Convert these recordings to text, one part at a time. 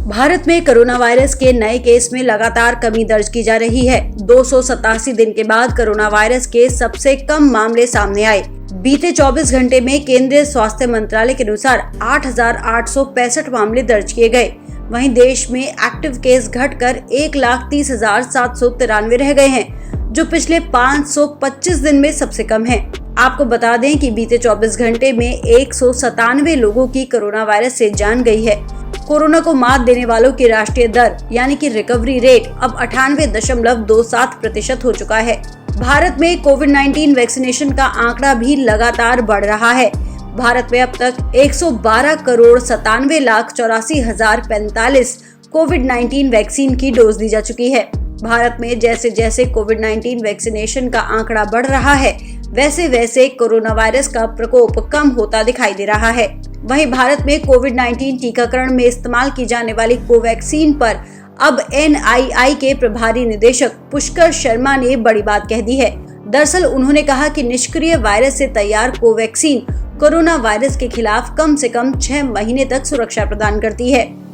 भारत में corona virus के नए केस में लगातार कमी दर्ज की जा रही है। 287 दिन के बाद कोरोना वायरस के सबसे कम मामले सामने आए। बीते 24 घंटे में केंद्रीय स्वास्थ्य मंत्रालय के अनुसार 8,865 मामले दर्ज किए गए। वहीं देश में एक्टिव केस घटकर 1,30,793 रह गए हैं, जो पिछले 525 दिन में सबसे कम है। आपको बता दें कि बीते 24 घंटे में 197 लोगों की कोरोना वायरस से जान गई है। कोरोना को मात देने वालों की राष्ट्रीय दर यानी कि रिकवरी रेट अब 98.27% हो चुका है। भारत में कोविड-19 वैक्सीनेशन का आंकड़ा भी लगातार बढ़ रहा है। भारत में अब तक 112,97,84,045 कोविड-19 वैक्सीन की डोज दी जा चुकी है। भारत में जैसे जैसे कोविड-19 वैक्सीनेशन का आंकड़ा बढ़ रहा है, वैसे वैसे कोरोना वायरस का प्रकोप कम होता दिखाई दे रहा है। वहीं भारत में कोविड-19 टीकाकरण में इस्तेमाल की जाने वाली कोवैक्सीन पर अब NII के प्रभारी निदेशक पुष्कर शर्मा ने बड़ी बात कह दी है। दरअसल उन्होंने कहा कि निष्क्रिय वायरस से तैयार कोवैक्सीन कोरोना वायरस के खिलाफ कम से कम 6 महीने तक सुरक्षा प्रदान करती है।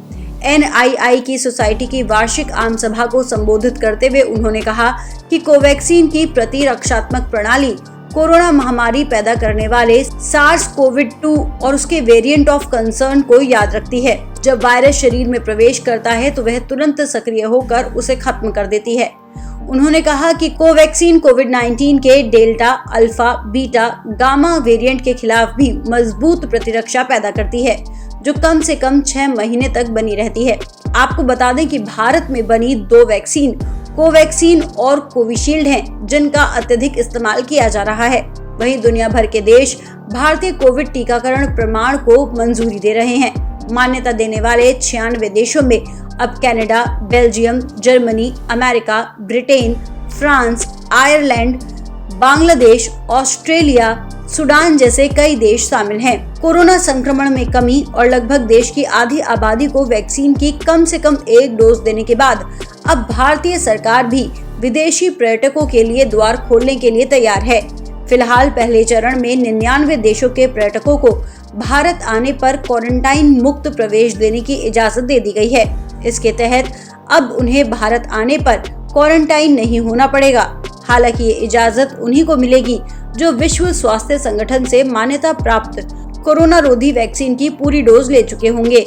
NII की सोसाइटी की वार्षिक आम सभा को संबोधित करते हुए उन्होंने कहा कि कोवैक्सीन की प्रतिरक्षात्मक प्रणाली कोरोना महामारी पैदा करने वाले SARS-CoV-2 और उसके वेरिएंट ऑफ कंसर्न को याद रखती है। जब वायरस शरीर में प्रवेश करता है तो वह तुरंत सक्रिय होकर उसे खत्म कर देती है। उन्होंने कहा कि कोवैक्सीन कोविड-19 के delta, alpha, beta, gamma variant के खिलाफ भी मजबूत प्रतिरक्षा पैदा करती है, जो कम से कम 6 महीने तक बनी रहती है। आपको बता दें कि भारत में बनी 2 वैक्सीन कोवैक्सीन और कोविशील्ड हैं, जिनका अत्यधिक इस्तेमाल किया जा रहा है। वहीं दुनिया भर के देश भारतीय कोविड टीकाकरण प्रमाण को मंजूरी दे रहे हैं। मान्यता देने वाले 96 देशों में अब Canada, Belgium, Germany, America, Britain, France, Ireland, Bangladesh, Australia, Sudan जैसे कई देश शामिल हैं। कोरोना संक्रमण में कमी और लगभग देश की आधी आबादी को वैक्सीन की कम से कम 1 डोज देने के बाद अब भारतीय सरकार भी विदेशी पर्यटकों के लिए द्वार खोलने के लिए तैयार है। फिलहाल पहले चरण में 99 देशों के पर्यटकों को भारत आने पर क्वारंटाइन मुक्त प्रवेश देने की इजाजत दे दी गई है। इसके तहत अब उन्हें भारत आने पर क्वारंटाइन नहीं होना पड़ेगा। हालांकि ये इजाजत उन्हीं को मिलेगी जो विश्व स्वास्थ्य संगठन से मान्यता प्राप्त कोरोना रोधी वैक्सीन की पूरी डोज ले चुके होंगे।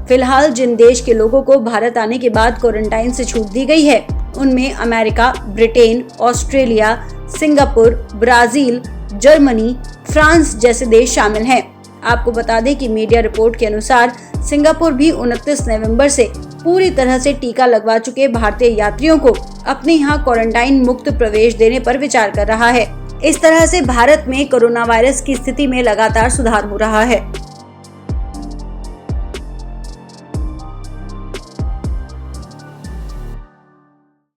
फिलहाल जिन देश के लोगों को भारत आने के बाद क्वारंटाइन से छूट दी गई है, उनमें America, Britain, Australia, Singapore, Brazil, Germany, France जैसे देश शामिल हैं। आपको बता दें कि मीडिया रिपोर्ट के अनुसार सिंगापुर भी 29 नवंबर से पूरी तरह से टीका लगवा चुके भारतीय यात्रियों को अपने यहाँ क्वारंटाइन मुक्त प्रवेश देने पर विचार कर रहा है। इस तरह से भारत में कोरोना वायरस की स्थिति में लगातार सुधार हो रहा है।